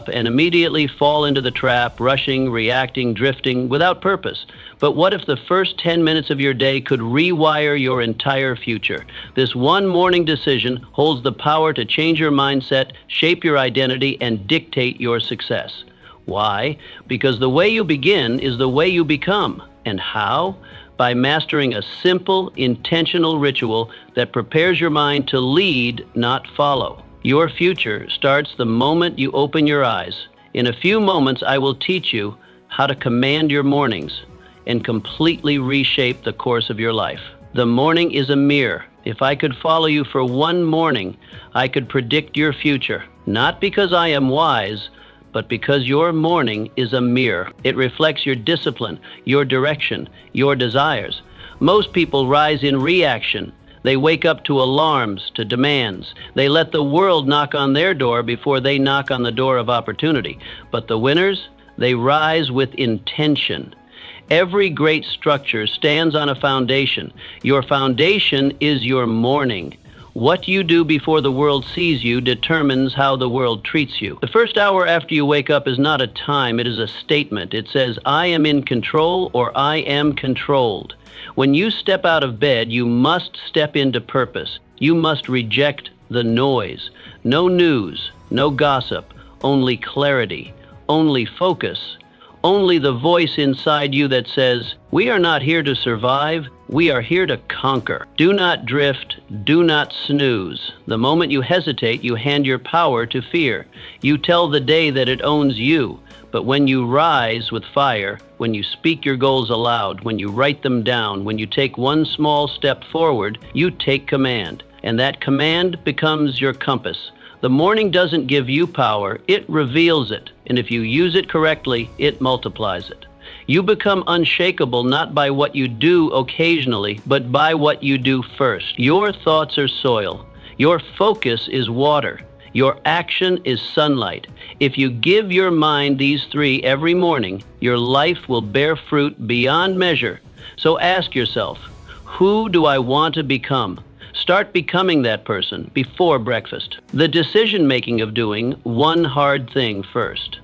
and immediately fall into the trap, rushing, reacting, drifting, without purpose. But what if the first 10 minutes of your day could rewire your entire future? This one morning decision holds the power to change your mindset, shape your identity, and dictate your success. Why? Because the way you begin is the way you become. And how? By mastering a simple, intentional ritual that prepares your mind to lead, not follow. Your future starts the moment you open your eyes. In a few moments, I will teach you how to command your mornings and completely reshape the course of your life. The morning is a mirror. If I could follow you for one morning, I could predict your future. Not because I am wise, but because your morning is a mirror. It reflects your discipline, your direction, your desires. Most people rise in reaction. They wake up to alarms, to demands. They let the world knock on their door before they knock on the door of opportunity. But the winners, they rise with intention. Every great structure stands on a foundation. Your foundation is your morning. What you do before the world sees you determines how the world treats you. The first hour after you wake up is not a time, it is a statement. It says, I am in control or I am controlled. When you step out of bed, you must step into purpose. You must reject the noise. No news, no gossip, only clarity, only focus, only the voice inside you that says, we are not here to survive, we are here to conquer. Do not drift, do not snooze. The moment you hesitate, you hand your power to fear. You tell the day that it owns you. But when you rise with fire, when you speak your goals aloud, when you write them down, when you take one small step forward, you take command. And that command becomes your compass. The morning doesn't give you power, it reveals it. And if you use it correctly, it multiplies it. You become unshakable not by what you do occasionally, but by what you do first. Your thoughts are soil. Your focus is water. Your action is sunlight. If you give your mind these three every morning, your life will bear fruit beyond measure. So ask yourself, who do I want to become? Start becoming that person before breakfast. The decision-making of doing one hard thing first.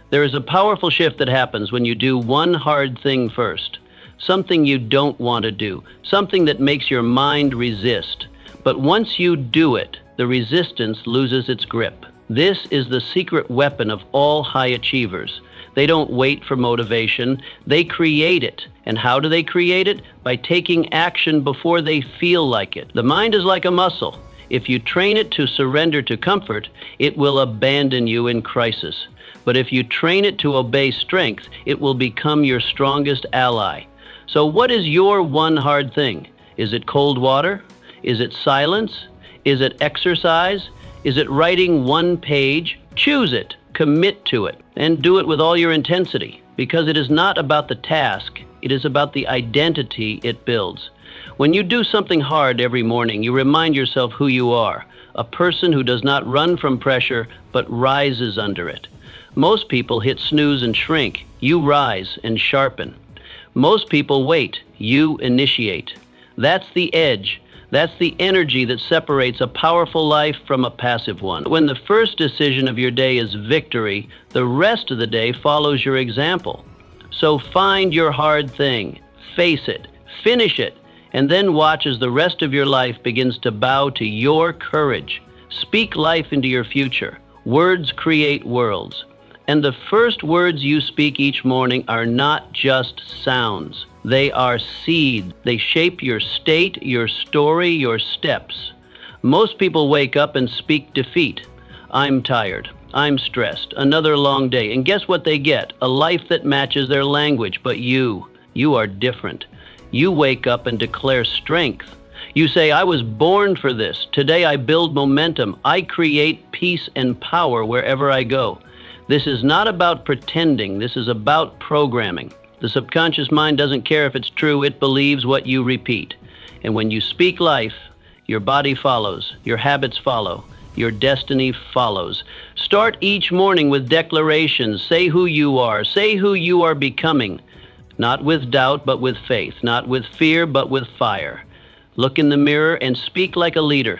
There is a powerful shift that happens when you do one hard thing first. Something you don't want to do, something that makes your mind resist. But once you do it, the resistance loses its grip. This is the secret weapon of all high achievers. They don't wait for motivation, they create it. And how do they create it? By taking action before they feel like it. The mind is like a muscle. If you train it to surrender to comfort, it will abandon you in crisis. But if you train it to obey strength, it will become your strongest ally. So what is your one hard thing? Is it cold water? Is it silence? Is it exercise? Is it writing one page? Choose it, commit to it, and do it with all your intensity, because it is not about the task, it is about the identity it builds. When you do something hard every morning, you remind yourself who you are, a person who does not run from pressure, but rises under it. Most people hit snooze and shrink. You rise and sharpen. Most people wait. You initiate. That's the edge. That's the energy that separates a powerful life from a passive one. When the first decision of your day is victory, the rest of the day follows your example. So find your hard thing, face it, finish it, and then watch as the rest of your life begins to bow to your courage. Speak life into your future. Words create worlds. And the first words you speak each morning are not just sounds. They are seeds. They shape your state, your story, your steps. Most people wake up and speak defeat. I'm tired. I'm stressed. Another long day. And guess what they get? A life that matches their language. But you are different. You wake up and declare strength. You say, I was born for this. Today I build momentum. I create peace and power wherever I go. This is not about pretending. This is about programming. The subconscious mind doesn't care if it's true. It believes what you repeat. And when you speak life, your body follows, your habits follow, your destiny follows. Start each morning with declarations. Say who you are. Say who you are becoming. Not with doubt, but with faith. Not with fear, but with fire. Look in the mirror and speak like a leader.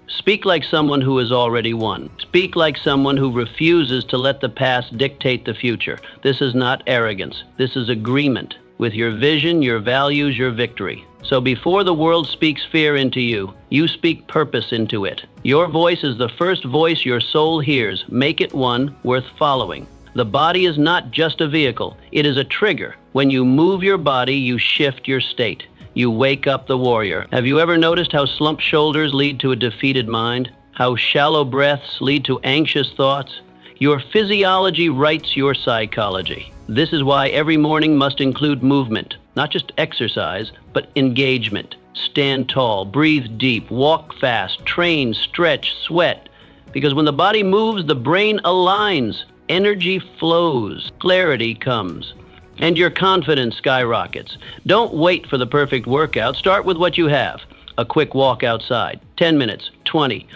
Speak like someone who has already won. Speak like someone who refuses to let the past dictate the future. This is not arrogance. This is agreement with your vision, your values, your victory. So before the world speaks fear into you, you speak purpose into it. Your voice is the first voice your soul hears. Make it one worth following. The body is not just a vehicle. It is a trigger. When you move your body, you shift your state. You wake up the warrior. Have you ever noticed how slumped shoulders lead to a defeated mind? How shallow breaths lead to anxious thoughts? Your physiology writes your psychology. This is why every morning must include movement, not just exercise, but engagement. Stand tall, breathe deep, walk fast, train, stretch, sweat. Because when the body moves, the brain aligns, energy flows, clarity comes, and your confidence skyrockets. Don't wait for the perfect workout. Start with what you have. A quick walk outside, 10 minutes, 20,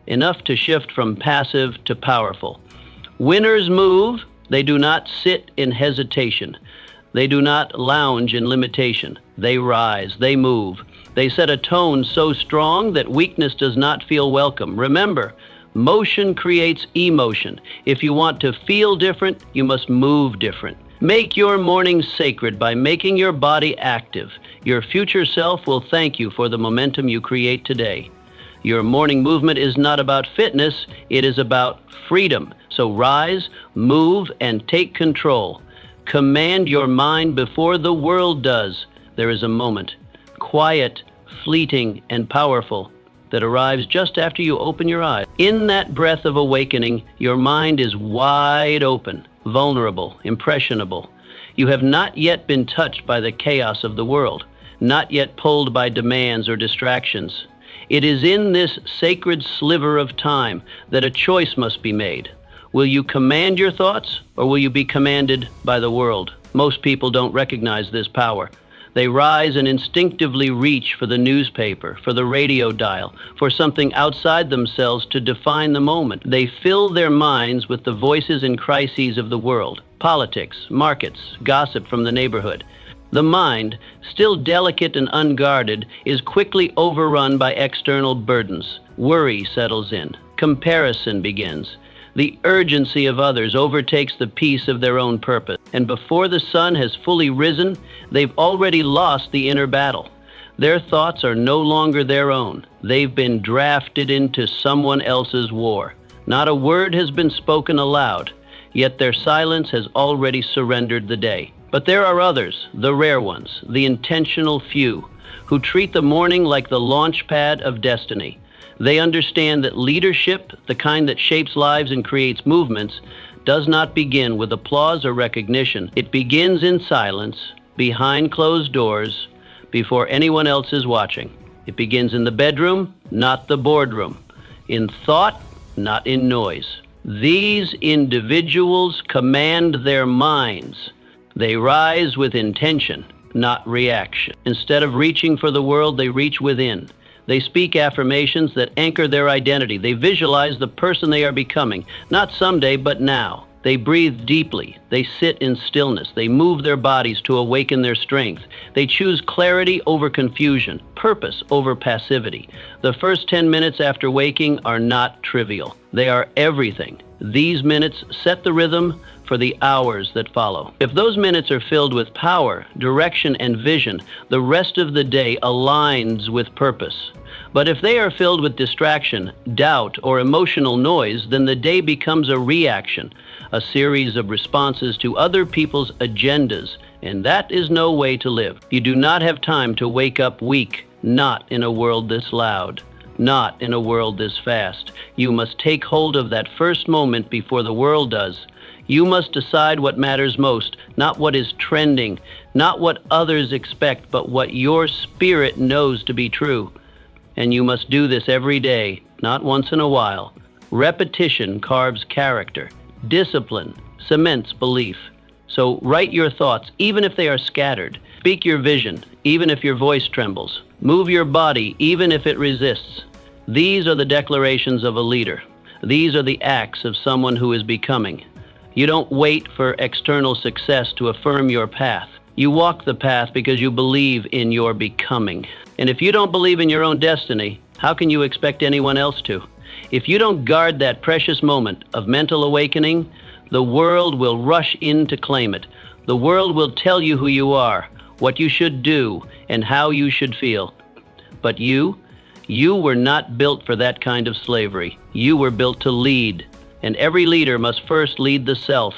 enough to shift from passive to powerful. Winners move. They do not sit in hesitation. They do not lounge in limitation. They rise. They move. They set a tone so strong that weakness does not feel welcome. Remember, motion creates emotion. If you want to feel different, you must move different. Make your morning sacred by making your body active. Your future self will thank you for the momentum you create today. Your morning movement is not about fitness, it is about freedom. So rise, move, and take control. Command your mind before the world does. There is a moment, quiet, fleeting, and powerful, that arrives just after you open your eyes. In that breath of awakening, your mind is wide open, vulnerable, impressionable. You have not yet been touched by the chaos of the world, not yet pulled by demands or distractions. It is in this sacred sliver of time that a choice must be made. Will you command your thoughts, or will you be commanded by the world? Most people don't recognize this power. They rise and instinctively reach for the newspaper, for the radio dial, for something outside themselves to define the moment. They fill their minds with the voices and crises of the world, politics, markets, gossip from the neighborhood. The mind, still delicate and unguarded, is quickly overrun by external burdens. Worry settles in. Comparison begins. The urgency of others overtakes the peace of their own purpose. And before the sun has fully risen, they've already lost the inner battle. Their thoughts are no longer their own. They've been drafted into someone else's war. Not a word has been spoken aloud, yet their silence has already surrendered the day. But there are others, the rare ones, the intentional few, who treat the morning like the launch pad of destiny. They understand that leadership, the kind that shapes lives and creates movements, does not begin with applause or recognition. It begins in silence, behind closed doors, before anyone else is watching. It begins in the bedroom, not the boardroom. In thought, not in noise. These individuals command their minds. They rise with intention, not reaction. Instead of reaching for the world, they reach within. They speak affirmations that anchor their identity. They visualize the person they are becoming, not someday, but now. They breathe deeply. They sit in stillness. They move their bodies to awaken their strength. They choose clarity over confusion, purpose over passivity. The first 10 minutes after waking are not trivial. They are everything. These minutes set the rhythm for the hours that follow. If those minutes are filled with power, direction, and vision, the rest of the day aligns with purpose. But if they are filled with distraction, doubt, or emotional noise, then the day becomes a reaction, a series of responses to other people's agendas, and that is no way to live. You do not have time to wake up weak, not in a world this loud, not in a world this fast. You must take hold of that first moment before the world does. You must decide what matters most, not what is trending, not what others expect, but what your spirit knows to be true. And you must do this every day, not once in a while. Repetition carves character. Discipline cements belief. So write your thoughts, even if they are scattered. Speak your vision, even if your voice trembles. Move your body, even if it resists. These are the declarations of a leader. These are the acts of someone who is becoming. You don't wait for external success to affirm your path. You walk the path because you believe in your becoming. And if you don't believe in your own destiny, How can you expect anyone else to? If you don't guard that precious moment of mental awakening, the world will rush in to claim it. The world will tell you who you are, what you should do, and how you should feel. But you were not built for that kind of slavery. You were built to lead, and every leader must first lead the self.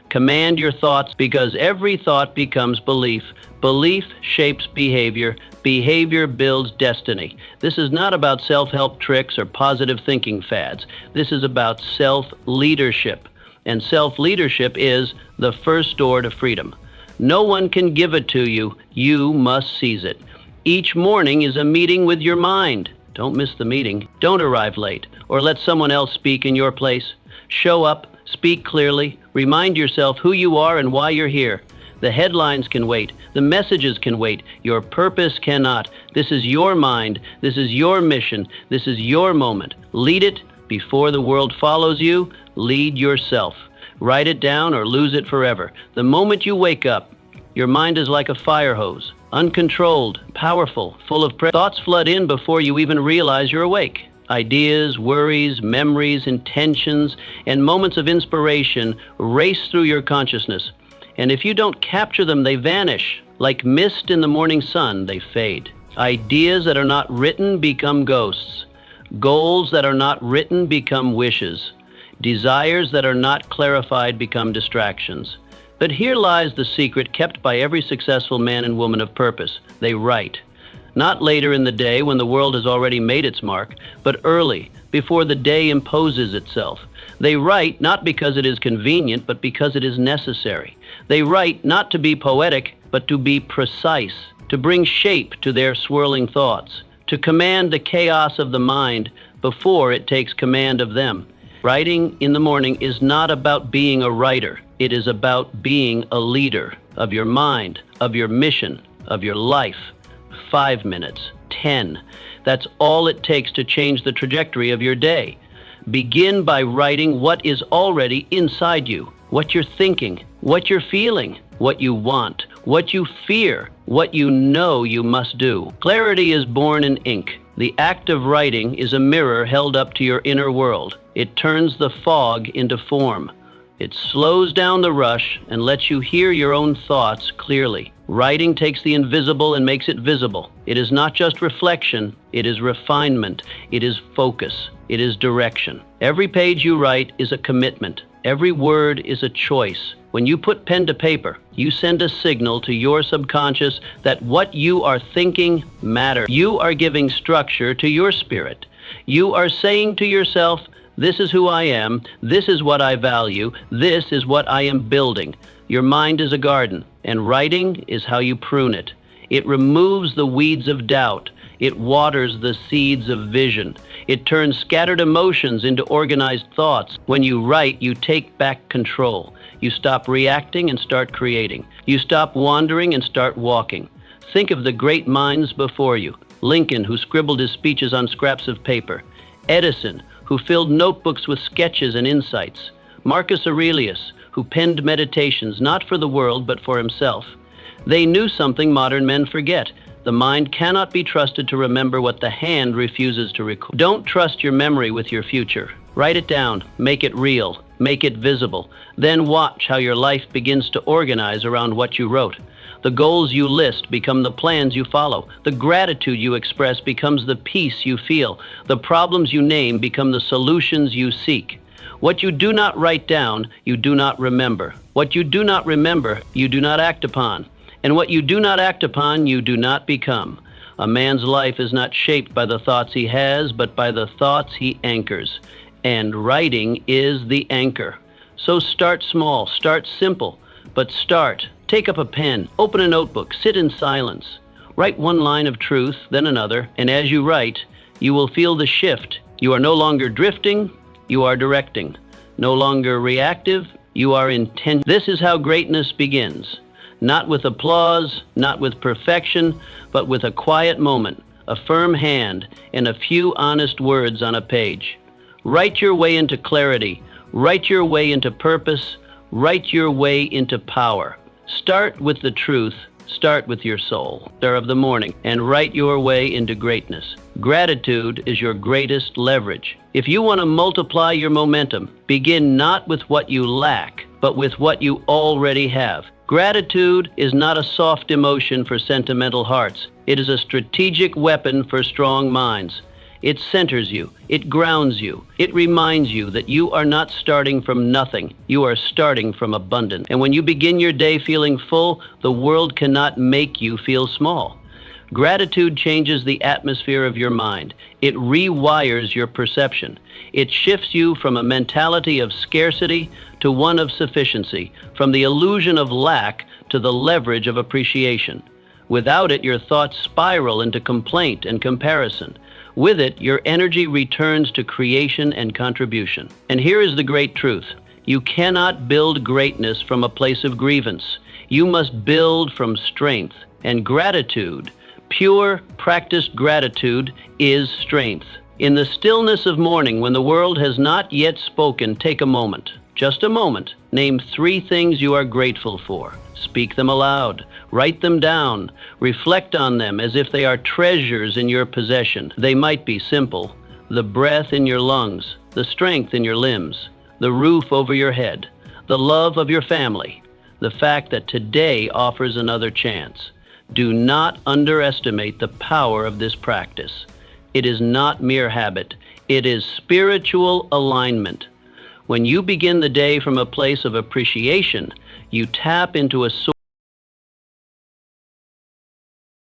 Command your thoughts, because every thought becomes belief. Belief shapes behavior. Behavior builds destiny. This is not about self-help tricks or positive thinking fads. This is about self-leadership. And self-leadership is the first door to freedom. No one can give it to you. You must seize it. Each morning is a meeting with your mind. Don't miss the meeting. Don't arrive late or let someone else speak in your place. Show up, speak clearly, remind yourself who you are and why you're here. The headlines can wait. The messages can wait. Your purpose cannot. This is your mind. This is your mission. This is your moment. Lead it before the world follows you. Lead yourself. Write it down or lose it forever. The moment you wake up, your mind is like a fire hose, uncontrolled, powerful, full of thoughts flood in before you even realize you're awake. Ideas, worries, memories, intentions, and moments of inspiration race through your consciousness. And if you don't capture them, they vanish. Like mist in the morning sun, they fade. Ideas that are not written become ghosts. Goals that are not written become wishes. Desires that are not clarified become distractions. But here lies the secret kept by every successful man and woman of purpose. They write. Not later in the day when the world has already made its mark, but early, before the day imposes itself. They write not because it is convenient, but because it is necessary. They write not to be poetic, but to be precise, to bring shape to their swirling thoughts, to command the chaos of the mind before it takes command of them. Writing in the morning is not about being a writer. It is about being a leader of your mind, of your mission, of your life. 5 minutes, 10. That's all it takes to change the trajectory of your day. Begin by writing what is already inside you, what you're thinking, what you're feeling, what you want, what you fear, what you know you must do. Clarity is born in ink. The act of writing is a mirror held up to your inner world. It turns the fog into form. It slows down the rush and lets you hear your own thoughts clearly. Writing takes the invisible and makes it visible. It is not just reflection, it is refinement, it is focus, it is direction. Every page you write is a commitment. Every word is a choice. When you put pen to paper, you send a signal to your subconscious that what you are thinking matters. You are giving structure to your spirit. You are saying to yourself, this is who I am, this is what I value, this is what I am building. Your mind is a garden, and writing is how you prune it. It removes the weeds of doubt. It waters the seeds of vision. It turns scattered emotions into organized thoughts. When you write, you take back control. You stop reacting and start creating. You stop wandering and start walking. Think of the great minds before you. Lincoln, who scribbled his speeches on scraps of paper. Edison, who filled notebooks with sketches and insights. Marcus Aurelius, who penned meditations not for the world but for himself. They knew something modern men forget. The mind cannot be trusted to remember what the hand refuses to record. Don't trust your memory with your future. Write it down, make it real, make it visible. Then watch how your life begins to organize around what you wrote. The goals you list become the plans you follow. The gratitude you express becomes the peace you feel. The problems you name become the solutions you seek. What you do not write down, you do not remember. What you do not remember, you do not act upon. And what you do not act upon, you do not become. A man's life is not shaped by the thoughts he has, but by the thoughts he anchors. And writing is the anchor. So start small, start simple, but start. Take up a pen, open a notebook, sit in silence. Write one line of truth, then another, and as you write, you will feel the shift. You are no longer drifting, you are directing. No longer reactive, you are intent. This is how greatness begins. Not with applause, not with perfection, but with a quiet moment, a firm hand, and a few honest words on a page. Write your way into clarity. Write your way into purpose. Write your way into power. Start with the truth, Start with your soul, star of the morning, and write your way into greatness. Gratitude is your greatest leverage. If you want to multiply your momentum, begin not with what you lack, but with what you already have. Gratitude is not a soft emotion for sentimental hearts. It is a strategic weapon for strong minds. It centers you. It grounds you. It reminds you that you are not starting from nothing. You are starting from abundance. And when you begin your day feeling full, the world cannot make you feel small. Gratitude changes the atmosphere of your mind. It rewires your perception. It shifts you from a mentality of scarcity to one of sufficiency, from the illusion of lack to the leverage of appreciation. Without it, your thoughts spiral into complaint and comparison. With it, your energy returns to creation and contribution. And here is the great truth. You cannot build greatness from a place of grievance. You must build from strength. And gratitude, pure, practiced gratitude, is strength. In the stillness of morning, when the world has not yet spoken, take a moment. Just a moment. Name 3 things you are grateful for. Speak them aloud. Write them down. Reflect on them as if they are treasures in your possession. They might be simple. The breath in your lungs, the strength in your limbs, the roof over your head, the love of your family, the fact that today offers another chance. Do not underestimate the power of this practice. It is not mere habit. It is spiritual alignment. When you begin the day from a place of appreciation, you tap into a source